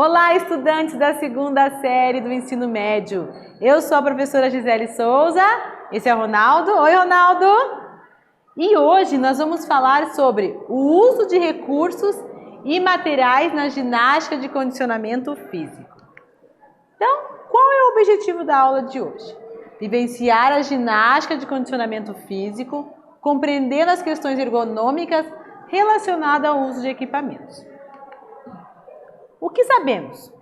Olá, estudantes da segunda série do ensino médio. Eu sou a professora Gisele Souza, esse é o Ronaldo. Oi, Ronaldo! E hoje nós vamos falar sobre o uso de recursos e materiais na ginástica de condicionamento físico. Então, qual é o objetivo da aula de hoje? Vivenciar a ginástica de condicionamento físico, compreendendo as questões ergonômicas relacionadas ao uso de equipamentos. O que sabemos?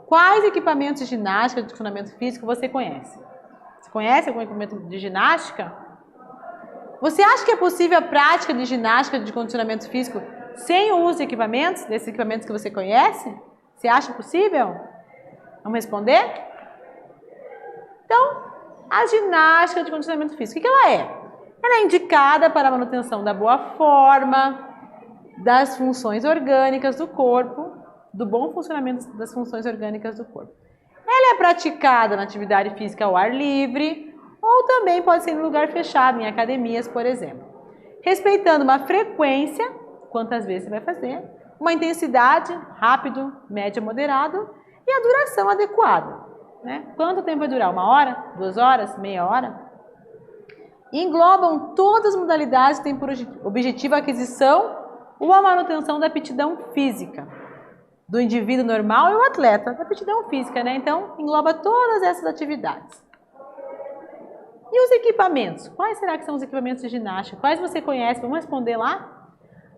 Quais equipamentos de ginástica de condicionamento físico você conhece? Você conhece algum equipamento de ginástica? Você acha que é possível a prática de ginástica de condicionamento físico sem o uso de equipamentos, desses equipamentos que você conhece? Você acha possível? Vamos responder? Então, a ginástica de condicionamento físico, o que ela é? Ela é indicada para a manutenção da boa forma, das funções orgânicas do corpo, do bom funcionamento das funções orgânicas do corpo. Ela é praticada na atividade física ao ar livre ou também pode ser em lugar fechado, em academias, por exemplo. Respeitando uma frequência, quantas vezes você vai fazer, uma intensidade, rápido, média, moderado e a duração adequada. Né? Quanto tempo vai durar? 1 hora? 2 horas? Meia hora? Englobam todas as modalidades que têm por objetivo a aquisição ou a manutenção da aptidão física do indivíduo normal e o atleta, da aptidão física, né? Então, engloba todas essas atividades. E os equipamentos? Quais será que são os equipamentos de ginástica? Quais você conhece? Vamos responder lá?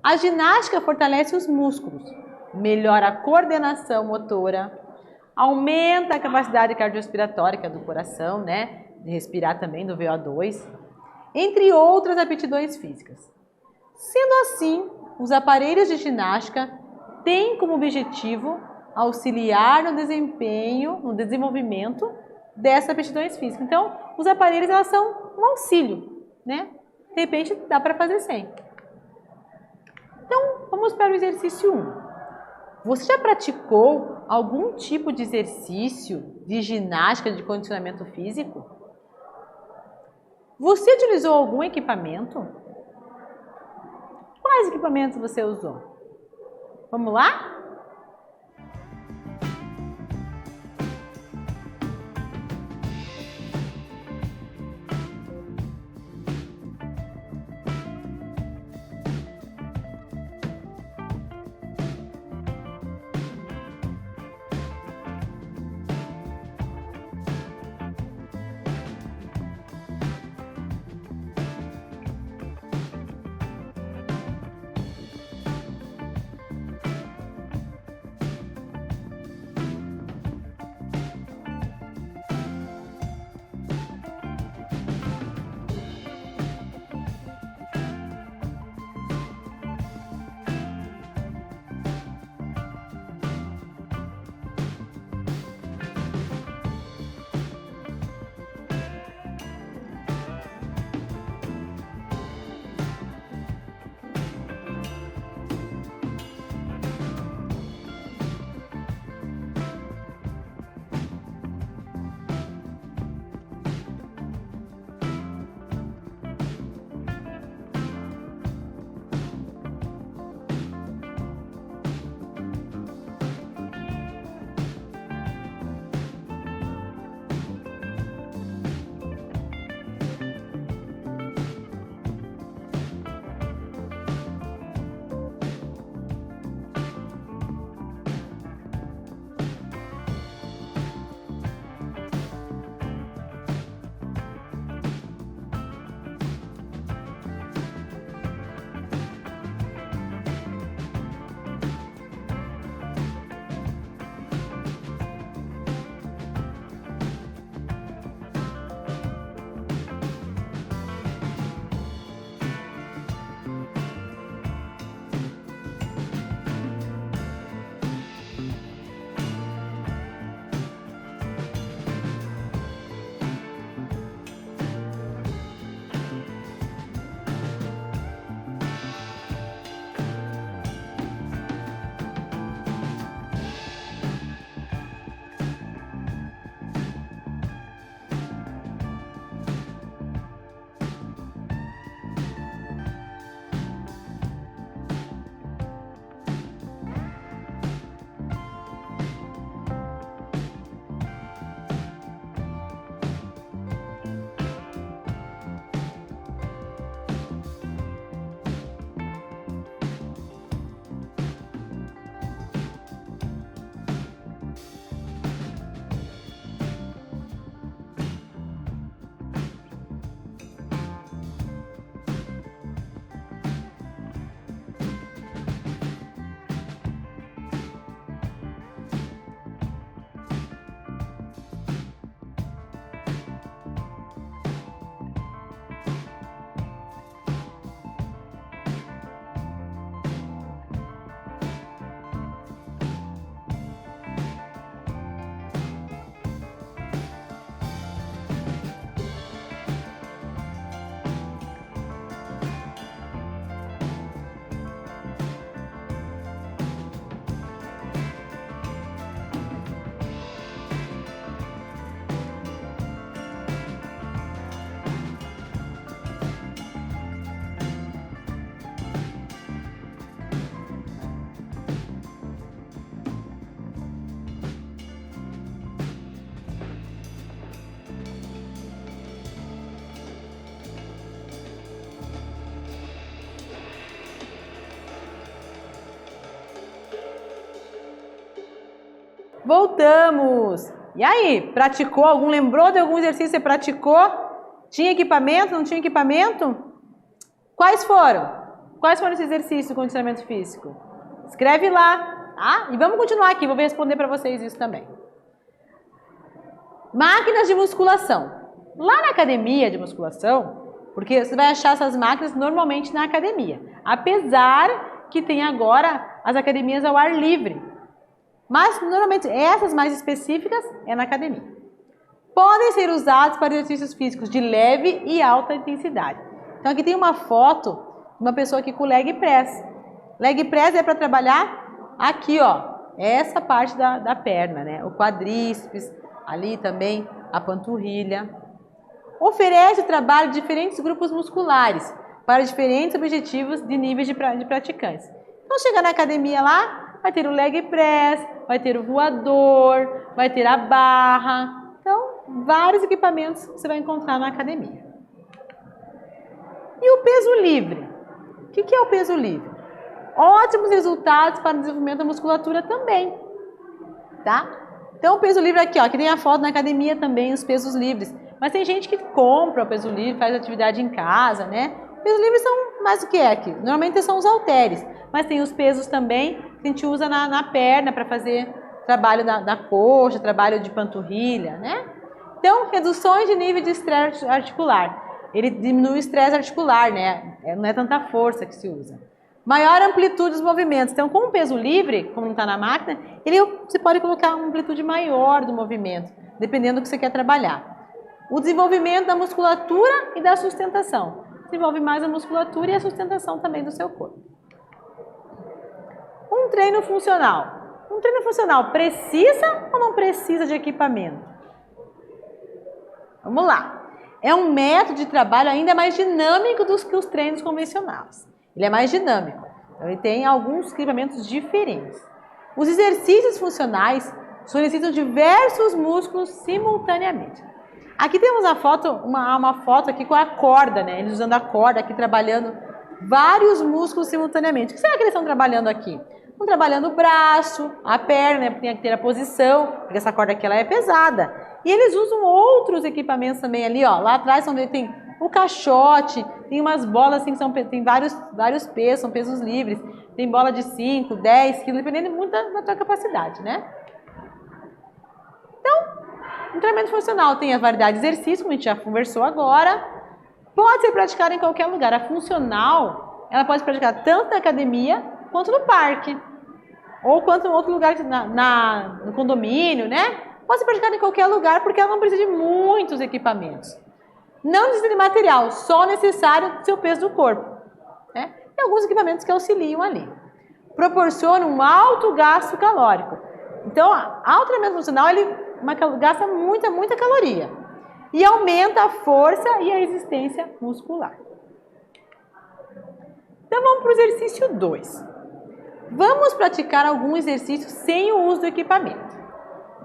A ginástica fortalece os músculos, melhora a coordenação motora, aumenta a capacidade cardiorrespiratória do coração, né? De respirar também, do VO2, entre outras aptidões físicas. Sendo assim, os aparelhos de ginástica têm como objetivo auxiliar no desempenho, no desenvolvimento dessas aptidões físicas. Então, os aparelhos elas são um auxílio, né? De repente, dá para fazer sem. Então, vamos para o exercício 1. Você já praticou algum tipo de exercício de ginástica de condicionamento físico? Você utilizou algum equipamento? Quais equipamentos você usou? Vamos lá? Voltamos! E aí, praticou algum? Lembrou de algum exercício que você praticou? Tinha equipamento? Não tinha equipamento? Quais foram? Quais foram esses exercícios de condicionamento físico? Escreve lá, tá? E vamos continuar aqui, vou responder para vocês isso também. Máquinas de musculação. Lá na academia de musculação, porque você vai achar essas máquinas normalmente na academia, apesar que tem agora as academias ao ar livre. Mas, normalmente, essas mais específicas é na academia. Podem ser usados para exercícios físicos de leve e alta intensidade. Então, aqui tem uma foto de uma pessoa aqui com leg press. Leg press é para trabalhar aqui, ó, essa parte da perna, né? O quadríceps, ali também a panturrilha. Oferece o trabalho de diferentes grupos musculares para diferentes objetivos de níveis de praticantes. Então, chega na academia lá, vai ter o leg press, vai ter o voador, vai ter a barra. Então, vários equipamentos que você vai encontrar na academia. E o peso livre? O que é o peso livre? Ótimos resultados para o desenvolvimento da musculatura também, tá? Então, o peso livre aqui, ó, aqui tem a foto na academia também, os pesos livres. Mas tem gente que compra o peso livre, faz atividade em casa, né? Pesos livres são mais o que é aqui? Normalmente são os halteres, mas tem os pesos também que a gente usa na perna para fazer trabalho da coxa, trabalho de panturrilha, né? Então, reduções de nível de estresse articular. Ele diminui o estresse articular, né? Não é tanta força que se usa. Maior amplitude dos movimentos. Então, com o peso livre, como não está na máquina, você pode colocar uma amplitude maior do movimento, dependendo do que você quer trabalhar. O desenvolvimento da musculatura e da sustentação. Desenvolve mais a musculatura e a sustentação também do seu corpo. Um treino funcional. Um treino funcional precisa ou não precisa de equipamento? Vamos lá. É um método de trabalho ainda mais dinâmico do que os treinos convencionais. Ele é mais dinâmico. Então, ele tem alguns equipamentos diferentes. Os exercícios funcionais solicitam diversos músculos simultaneamente. Aqui temos a foto, uma foto aqui com a corda, né? Eles usando a corda aqui, trabalhando vários músculos simultaneamente. O que será que eles estão trabalhando aqui? Estão trabalhando o braço, a perna, né? Tem que ter a posição, porque essa corda aqui ela é pesada. E eles usam outros equipamentos também ali, ó. Lá atrás onde tem o caixote, tem umas bolas assim que tem vários pesos, são pesos livres. Tem bola de 5, 10 quilos, dependendo muito da tua capacidade, né? Então, o treinamento funcional tem a variedade de exercícios, como a gente já conversou agora. Pode ser praticado em qualquer lugar. A funcional, ela pode ser praticada tanto na academia quanto no parque. Ou quanto em outro lugar, no condomínio, né? Pode ser praticada em qualquer lugar porque ela não precisa de muitos equipamentos. Não precisa de material, só necessário do seu peso do corpo, né? E alguns equipamentos que auxiliam ali. Proporciona um alto gasto calórico. Então, o treinamento funcional, ele gasta muita caloria. E aumenta a força e a resistência muscular. Então, vamos para o exercício 2. Vamos praticar algum exercício sem o uso do equipamento.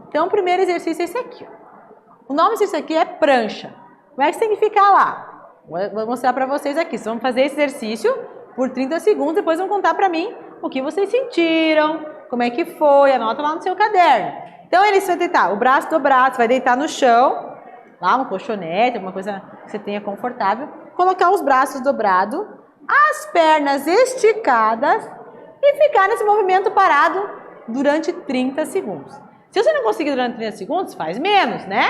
Então, o primeiro exercício é esse aqui. Ó. O nome disso aqui é prancha. Como é que significa lá? Vou mostrar para vocês aqui. Vocês vão fazer esse exercício por 30 segundos, depois vão contar para mim o que vocês sentiram, como é que foi, anota lá no seu caderno. Então, ele vai deitar o braço dobrado, você vai deitar no chão, lá um colchonete, alguma coisa que você tenha confortável, colocar os braços dobrados, as pernas esticadas e ficar nesse movimento parado durante 30 segundos. Se você não conseguir durante 30 segundos, faz menos, né?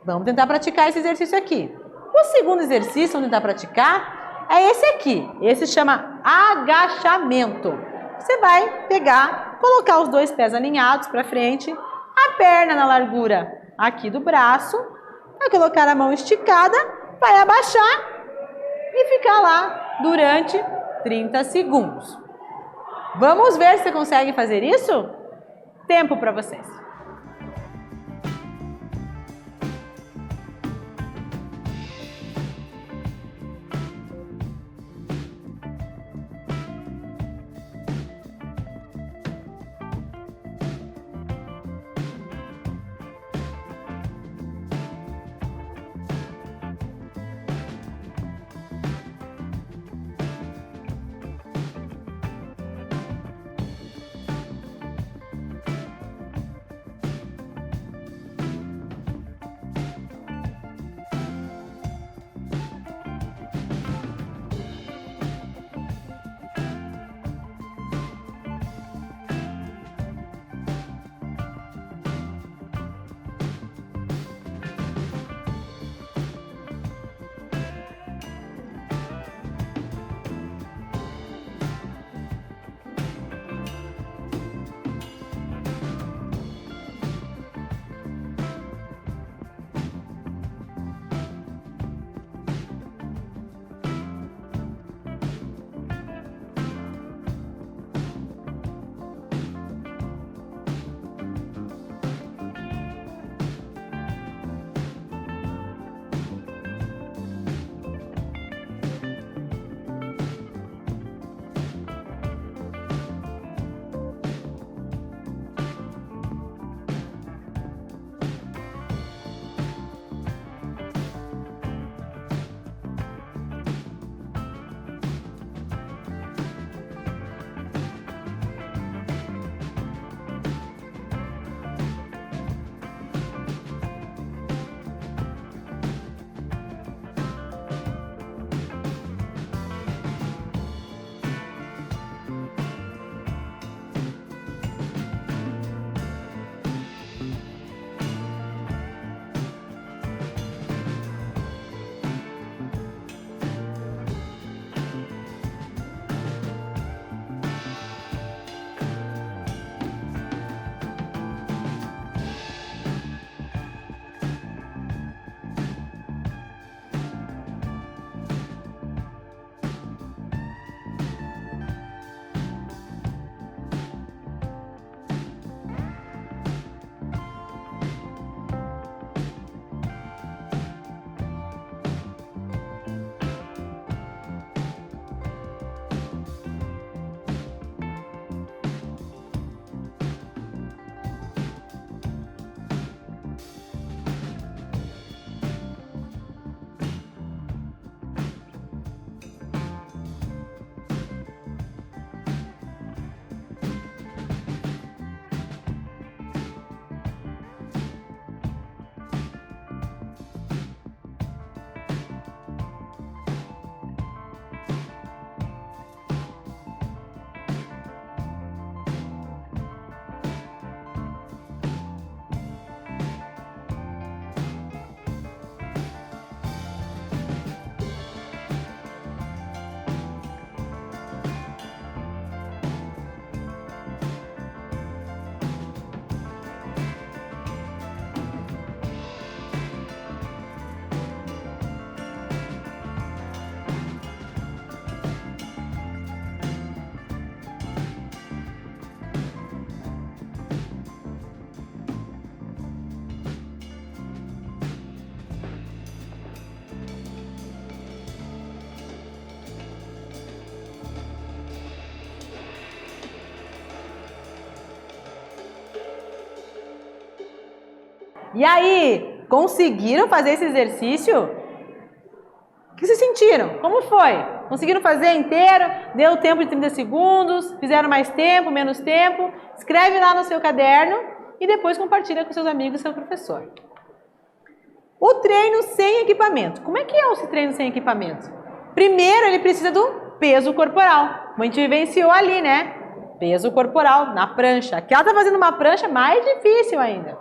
Vamos tentar praticar esse exercício aqui. O segundo exercício, vamos tentar praticar, é esse aqui. Esse chama agachamento. Você vai pegar, colocar os dois pés alinhados para frente, a perna na largura aqui do braço, vai colocar a mão esticada, vai abaixar e ficar lá durante 30 segundos. Vamos ver se você consegue fazer isso? Tempo para vocês. E aí, conseguiram fazer esse exercício? O que vocês sentiram? Como foi? Conseguiram fazer inteiro? Deu tempo de 30 segundos? Fizeram mais tempo, menos tempo? Escreve lá no seu caderno e depois compartilha com seus amigos e seu professor. O treino sem equipamento. Como é que é esse treino sem equipamento? Primeiro, ele precisa do peso corporal. Como a gente vivenciou ali, né? Peso corporal na prancha. Aqui ela está fazendo uma prancha mais difícil ainda.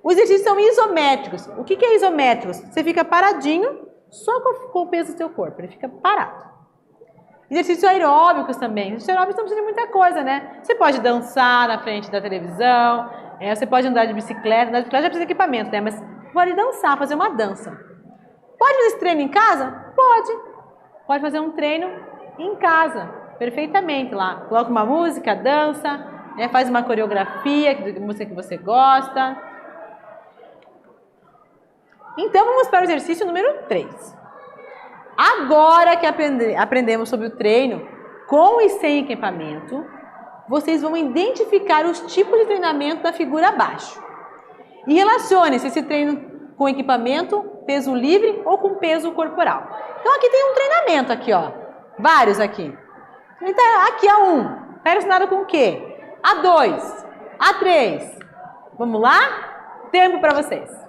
Os exercícios são isométricos. O que é isométricos? Você fica paradinho só com o peso do seu corpo. Ele fica parado. Exercícios aeróbicos também. Exercícios aeróbicos não precisa de muita coisa, né? Você pode dançar na frente da televisão. Você pode andar de bicicleta. Andar de bicicleta já precisa de equipamento, né? Mas pode dançar, fazer uma dança. Pode fazer esse treino em casa? Pode. Pode fazer um treino em casa, perfeitamente lá. Coloca uma música, dança, né? Faz uma coreografia de música que você gosta. Então vamos para o exercício número 3. Agora que aprendemos sobre o treino com e sem equipamento, vocês vão identificar os tipos de treinamento da figura abaixo. E relacione se esse treino com equipamento, peso livre ou com peso corporal. Então aqui tem um treinamento aqui, ó. Vários aqui. Então, aqui a 1. Está relacionado com o quê? A 2. A 3. Vamos lá? Tempo para vocês.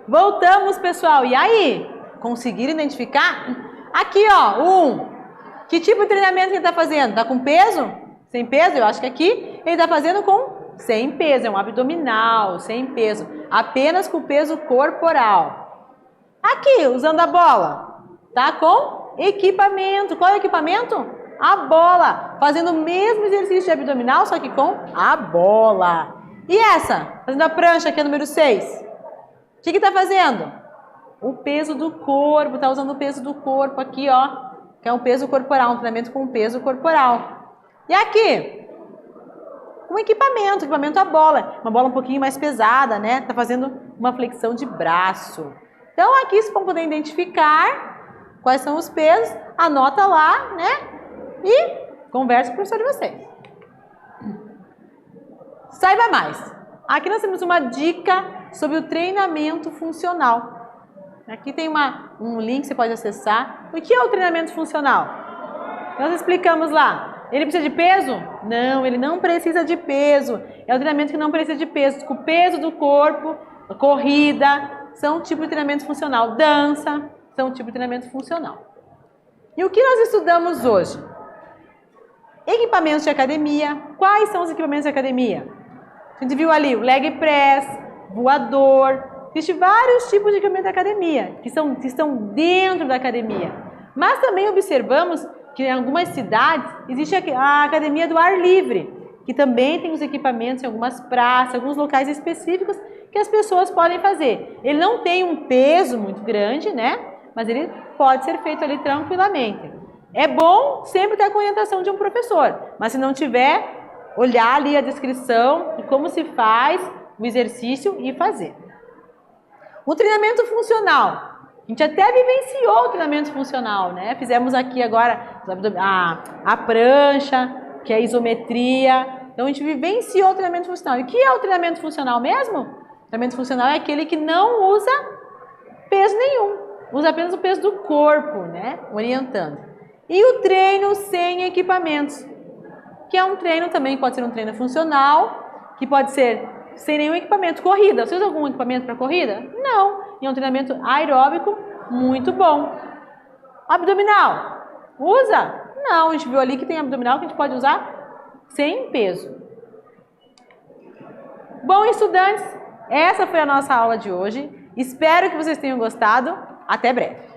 Voltamos, pessoal. E aí? Conseguiram identificar? Aqui, ó, Que tipo de treinamento ele está fazendo? Está com peso? Sem peso? Eu acho que aqui ele está fazendo com sem peso. É um abdominal, sem peso. Apenas com peso corporal. Aqui, usando a bola. Tá com equipamento. Qual é o equipamento? A bola. Fazendo o mesmo exercício de abdominal, só que com a bola. E essa? Fazendo a prancha, que é número 6. O que está fazendo? O peso do corpo. Está usando o peso do corpo aqui, ó. Que é um peso corporal, um treinamento com peso corporal. E aqui? Com equipamento a bola. Uma bola um pouquinho mais pesada, né? Tá fazendo uma flexão de braço. Então aqui vocês vão poder identificar quais são os pesos, anota lá, né? E conversa com o professor de vocês. Saiba mais. Aqui nós temos uma dica sobre o treinamento funcional. Aqui tem um link que você pode acessar. O que é o treinamento funcional? Nós explicamos lá. Ele precisa de peso? Não, ele não precisa de peso. É o treinamento que não precisa de peso. Com o peso do corpo, corrida, são um tipo de treinamento funcional. Dança, são um tipo de treinamento funcional. E o que nós estudamos hoje? Equipamentos de academia. Quais são os equipamentos de academia? A gente viu ali o leg press, voador. Existem vários tipos de equipamento da academia, que estão dentro da academia. Mas também observamos que em algumas cidades existe a academia do ar livre, que também tem os equipamentos em algumas praças, alguns locais específicos que as pessoas podem fazer. Ele não tem um peso muito grande, né? Mas ele pode ser feito ali tranquilamente. É bom sempre ter a orientação de um professor, mas se não tiver, olhar ali a descrição de como se faz o exercício e fazer. O treinamento funcional. A gente até vivenciou o treinamento funcional, né? Fizemos aqui agora a prancha, que é a isometria. Então, a gente vivenciou o treinamento funcional. E o que é o treinamento funcional mesmo? O treinamento funcional é aquele que não usa peso nenhum. Usa apenas o peso do corpo, né? Orientando. E o treino sem equipamentos. Que é um treino também, pode ser um treino funcional, que pode ser sem nenhum equipamento. Corrida, você usa algum equipamento para corrida? Não. E é um treinamento aeróbico muito bom. Abdominal, usa? Não, a gente viu ali que tem abdominal que a gente pode usar sem peso. Bom, estudantes, essa foi a nossa aula de hoje. Espero que vocês tenham gostado. Até breve.